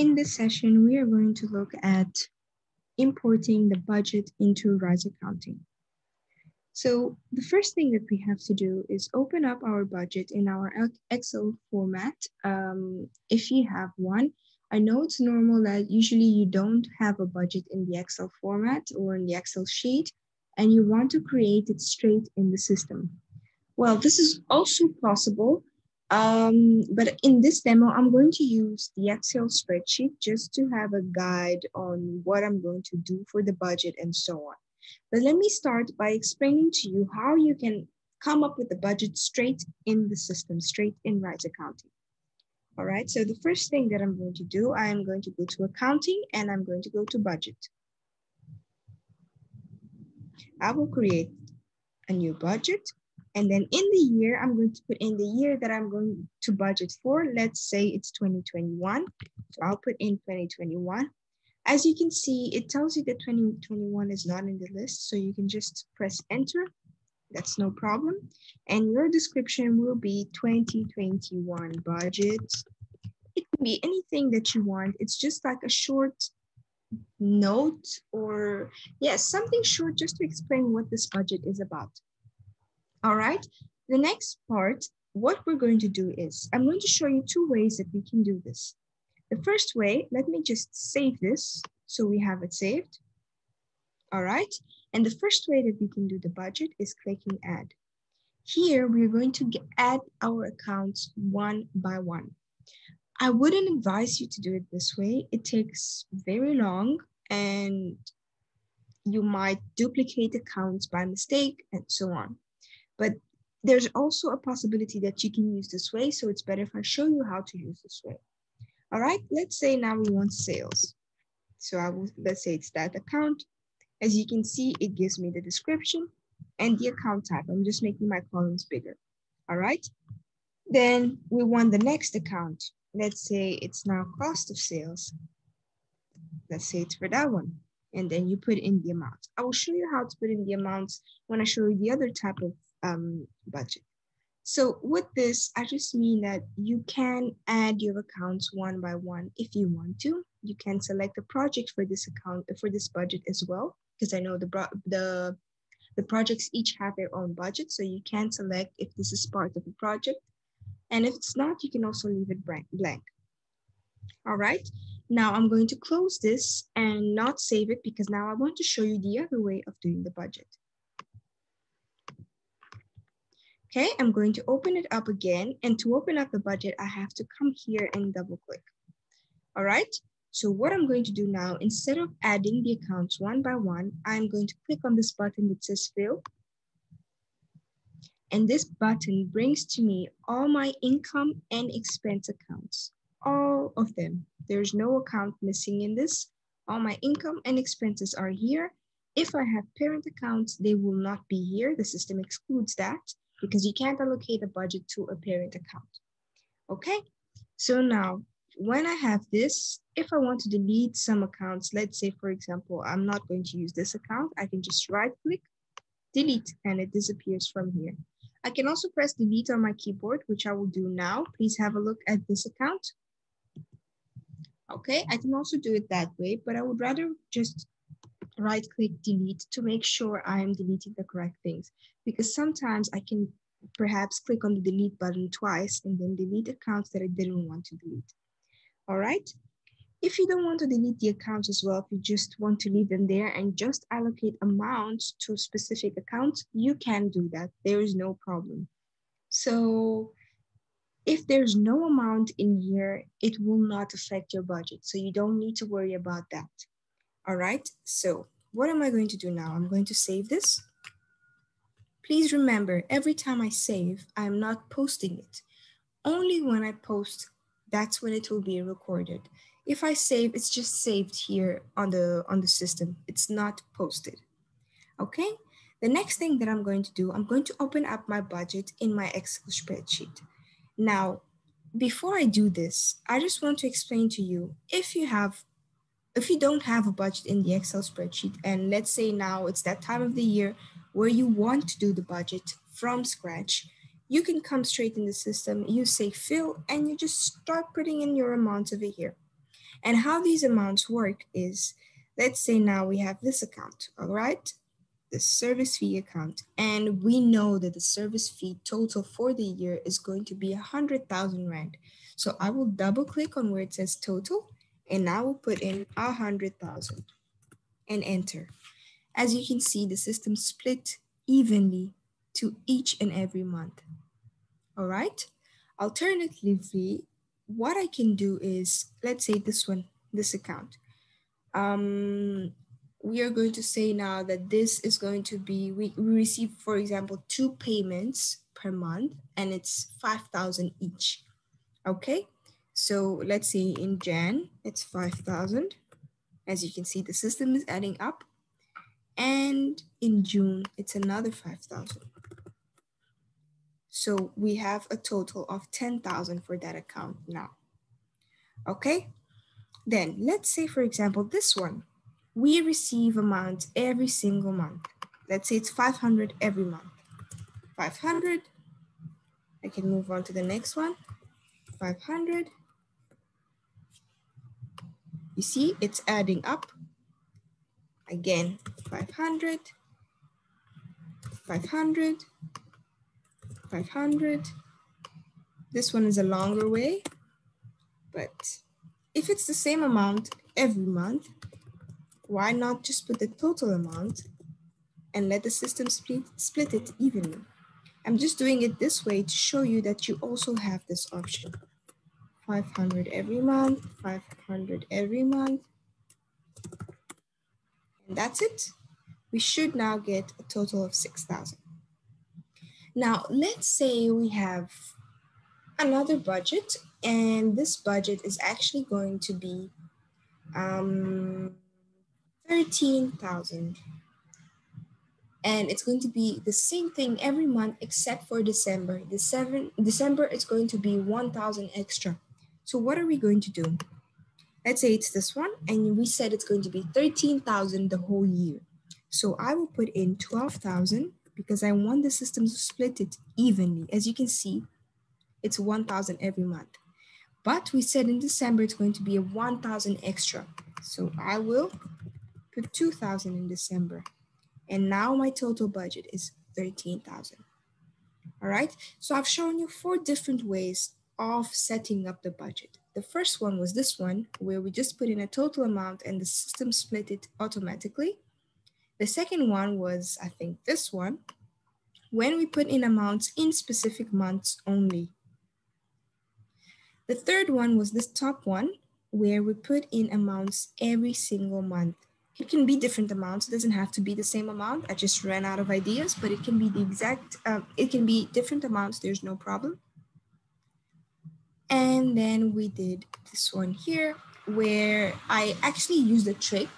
In this session, we are going to look at importing the budget into Rise Accounting. So the first thing that we have to do is open up our budget in our Excel format. If you have one, I know it's normal that usually you don't have a budget in the Excel format or in the Excel sheet, and you want to create it straight in the system. Well, this is also possible, but in this demo, I'm going to use the Excel spreadsheet just to have a guide on what I'm going to do for the budget and so on. But let me start by explaining to you how you can come up with the budget straight in the system, straight in Rise Accounting. All right, so the first thing that I'm going to do, I am going to go to Accounting and I'm going to go to Budget. I will create a new budget. And then in the year, I'm going to put in the year that I'm going to budget for. Let's say it's 2021. So I'll put in 2021. As you can see, it tells you that 2021 is not in the list. So you can just press enter. That's no problem. And your description will be 2021 budget. It can be anything that you want. It's just like a short note or yes, something short just to explain what this budget is about. All right, the next part, what we're going to do is, I'm going to show you two ways that we can do this. The first way, let me just save this so we have it saved. All right, and the first way that we can do the budget is clicking add. Here, we're going to add our accounts one by one. I wouldn't advise you to do it this way. It takes very long and you might duplicate accounts by mistake and so on. But there's also a possibility that you can use this way. So it's better if I show you how to use this way. All right, let's say now we want sales. So let's say it's that account. As you can see, it gives me the description and the account type. I'm just making my columns bigger. All right, then we want the next account. Let's say it's now cost of sales. Let's say it's for that one. And then you put in the amount. I will show you how to put in the amounts when I show you the other type of budget. So with this, I just mean that you can add your accounts one by one if you want to. You can select a project for this account, for this budget as well, because I know the projects each have their own budget. So you can select if this is part of a project. And if it's not, you can also leave it blank. All right, now I'm going to close this and not save it because now I want to show you the other way of doing the budget. Okay, I'm going to open it up again. And to open up the budget, I have to come here and double click. All right, so what I'm going to do now, instead of adding the accounts one by one, I'm going to click on this button that says fill. And this button brings to me all my income and expense accounts, all of them. There's no account missing in this. All my income and expenses are here. If I have parent accounts, they will not be here. The system excludes that, because you can't allocate a budget to a parent account. Okay, so now when I have this, if I want to delete some accounts, let's say, for example, I'm not going to use this account, I can just right click, delete, and it disappears from here. I can also press delete on my keyboard, which I will do now. Please have a look at this account. Okay, I can also do it that way, but I would rather just right click delete to make sure I am deleting the correct things, because sometimes I can perhaps click on the delete button twice and then delete accounts that I didn't want to delete. All right, if you don't want to delete the accounts as well, if you just want to leave them there and just allocate amounts to specific accounts, you can do that. There is no problem. So if there's no amount in here, it will not affect your budget. So you don't need to worry about that. All right, so what am I going to do now? I'm going to save this. Please remember, every time I save, I'm not posting it. Only when I post, that's when it will be recorded. If I save, it's just saved here on the system. It's not posted. Okay, the next thing that I'm going to do, I'm going to open up my budget in my Excel spreadsheet. Now, before I do this, I just want to explain to you, if you don't have a budget in the Excel spreadsheet, and let's say now it's that time of the year where you want to do the budget from scratch, you can come straight in the system, you say fill, and you just start putting in your amounts over here. And how these amounts work is, let's say now we have this account, all right? The service fee account. And we know that the service fee total for the year is going to be 100,000 Rand. So I will double click on where it says total, and I will put in 100,000 and enter. As you can see, the system split evenly to each and every month. All right. Alternatively, what I can do is, let's say this one, this account. We are going to say now that this is going to be, we receive, for example, 2 payments per month, and it's 5,000 each. Okay. So let's say in Jan, it's 5,000. As you can see, the system is adding up. And in June, it's another 5,000. So we have a total of 10,000 for that account now. Okay, then let's say, for example, this one, we receive amounts every single month. Let's say it's 500 every month. 500, I can move on to the next one, 500. You see, it's adding up. Again, 500, 500, 500. This one is a longer way, but if it's the same amount every month, why not just put the total amount and let the system split it evenly? I'm just doing it this way to show you that you also have this option. 500 every month, 500 every month. And that's it. We should now get a total of 6,000. Now, let's say we have another budget, and this budget is actually going to be 13,000. And it's going to be the same thing every month except for December. December is going to be 1,000 extra. So what are we going to do? Let's say it's this one, and we said it's going to be 13,000 the whole year. So I will put in 12,000 because I want the system to split it evenly. As you can see, it's 1,000 every month. But we said in December it's going to be a 1,000 extra. So I will put 2,000 in December. And now my total budget is 13,000. All right, so I've shown you 4 different ways of setting up the budget. The first one was this one, where we just put in a total amount and the system split it automatically. The second one was, I think, this one, when we put in amounts in specific months only. The third one was this top one, where we put in amounts every single month. It can be different amounts. It doesn't have to be the same amount. I just ran out of ideas, but it can be the exact, it can be different amounts. There's no problem. And then we did this one here, where I actually used a trick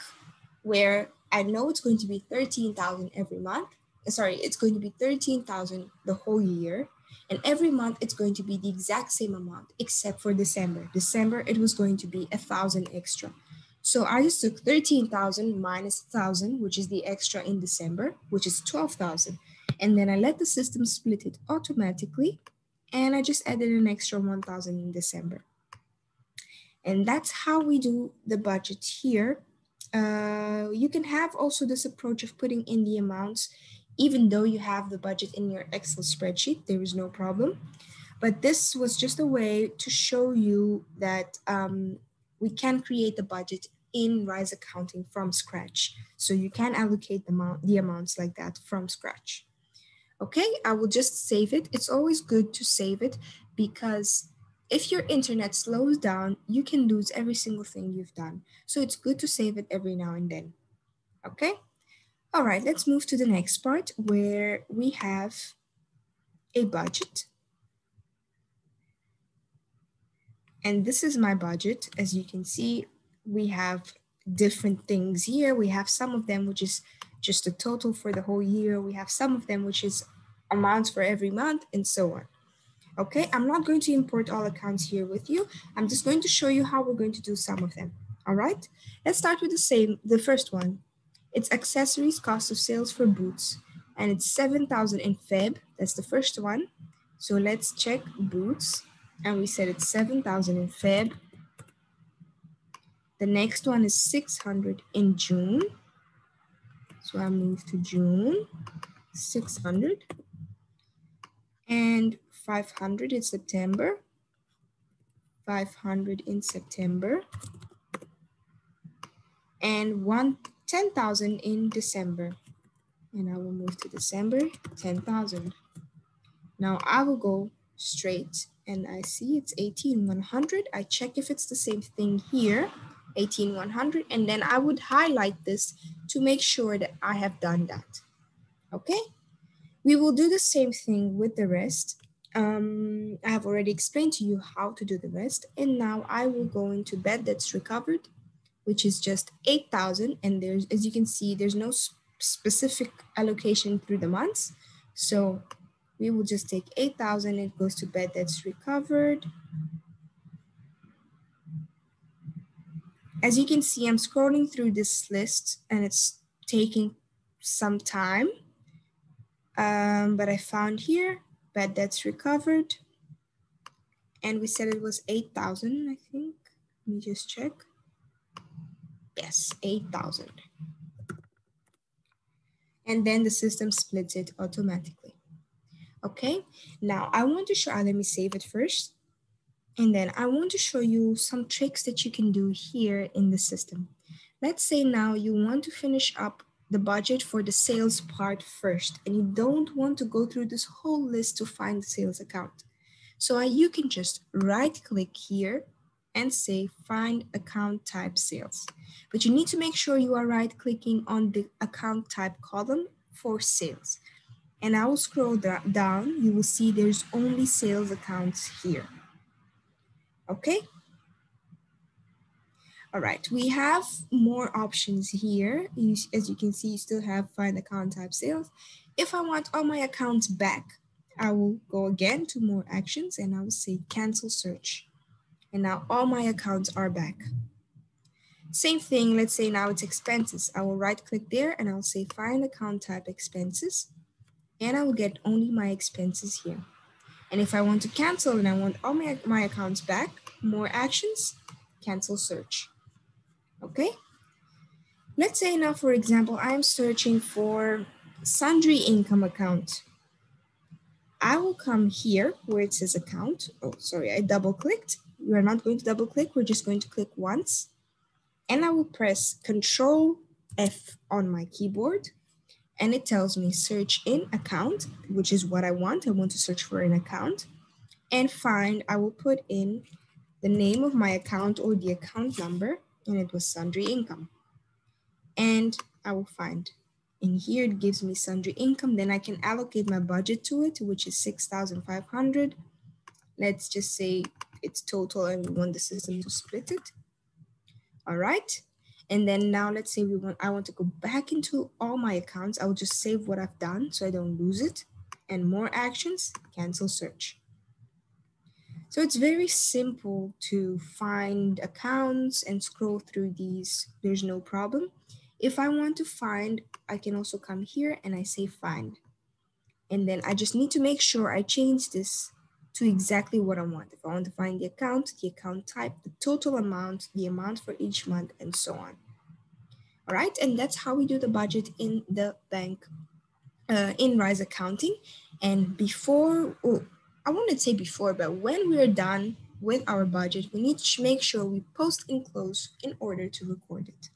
where I know it's going to be 13,000 every month. Sorry, it's going to be 13,000 the whole year. And every month it's going to be the exact same amount, except for December. December, it was going to be 1,000 extra. So I just took 13,000 minus 1,000, which is the extra in December, which is 12,000. And then I let the system split it automatically. And I just added an extra 1,000 in December. And that's how we do the budget here. You can have also this approach of putting in the amounts, even though you have the budget in your Excel spreadsheet, there is no problem. But this was just a way to show you that we can create the budget in Rise Accounting from scratch. So you can allocate the amounts like that from scratch. Okay, I will just save it. It's always good to save it because if your internet slows down, you can lose every single thing you've done. So it's good to save it every now and then. Okay, all right, let's move to the next part where we have a budget. And this is my budget. As you can see, we have different things here. We have some of them which is just a total for the whole year. We have some of them which is amounts for every month and so on. Okay, I'm not going to import all accounts here with you. I'm just going to show you how we're going to do some of them. All right, let's start with the first one. It's accessories cost of sales for boots, and it's 7,000 in Feb. That's the first one. So let's check boots, and we said it's 7,000 in Feb. The next one is 600 in June. So I move to June, 600. And 500 in September. 500 in September. And 10,000 in December. And I will move to December, 10,000. Now I will go straight and I see it's 18,100. I check if it's the same thing here, 18,100, and then I would highlight this to make sure that I have done that. Okay, we will do the same thing with the rest. I have already explained to you how to do the rest, and now I will go into bad debts recovered, which is just 8,000, and there's, as you can see, there's no specific allocation through the months. So we will just take 8,000, it goes to bad debts recovered. As you can see, I'm scrolling through this list and it's taking some time. But I found here, bad debts recovered. And we said it was 8,000, I think. Let me just check. Yes, 8,000. And then the system splits it automatically. Okay, now I want to show, let me save it first. And then I want to show you some tricks that you can do here in the system. Let's say now you want to finish up the budget for the sales part first, and you don't want to go through this whole list to find the sales account. So you can just right click here and say find account type sales. But you need to make sure you are right clicking on the account type column for sales. And I will scroll down, you will see there's only sales accounts here. Okay. All right, we have more options here. As you can see, you still have find account type sales. If I want all my accounts back, I will go again to more actions and I will say cancel search. And now all my accounts are back. Same thing, let's say now it's expenses. I will right click there and I'll say find account type expenses. And I will get only my expenses here. And if I want to cancel and I want all my accounts back, more actions, cancel search. Okay. Let's say now, for example, I'm searching for sundry income account. I will come here where it says account. Oh, sorry, I double clicked. We are not going to double click. We're just going to click once. And I will press Control F on my keyboard. And it tells me search in account, which is what I want. I want to search for an account. And find, I will put in the name of my account or the account number. And it was sundry income. And I will find. In here, it gives me sundry income. Then I can allocate my budget to it, which is 6,500. Let's just say it's total and we want the system to split it. All right. And then now let's say I want to go back into all my accounts. I will just save what I've done so I don't lose it. And more actions, cancel search. So it's very simple to find accounts and scroll through these. There's no problem. If I want to find, I can also come here and I say find. And then I just need to make sure I change this to exactly what I want. If I want to find the account type, the total amount, the amount for each month, and so on. All right, and that's how we do the budget in the bank, in Rise Accounting. And before, I wouldn't say before, but when we're done with our budget, we need to make sure we post and close in order to record it.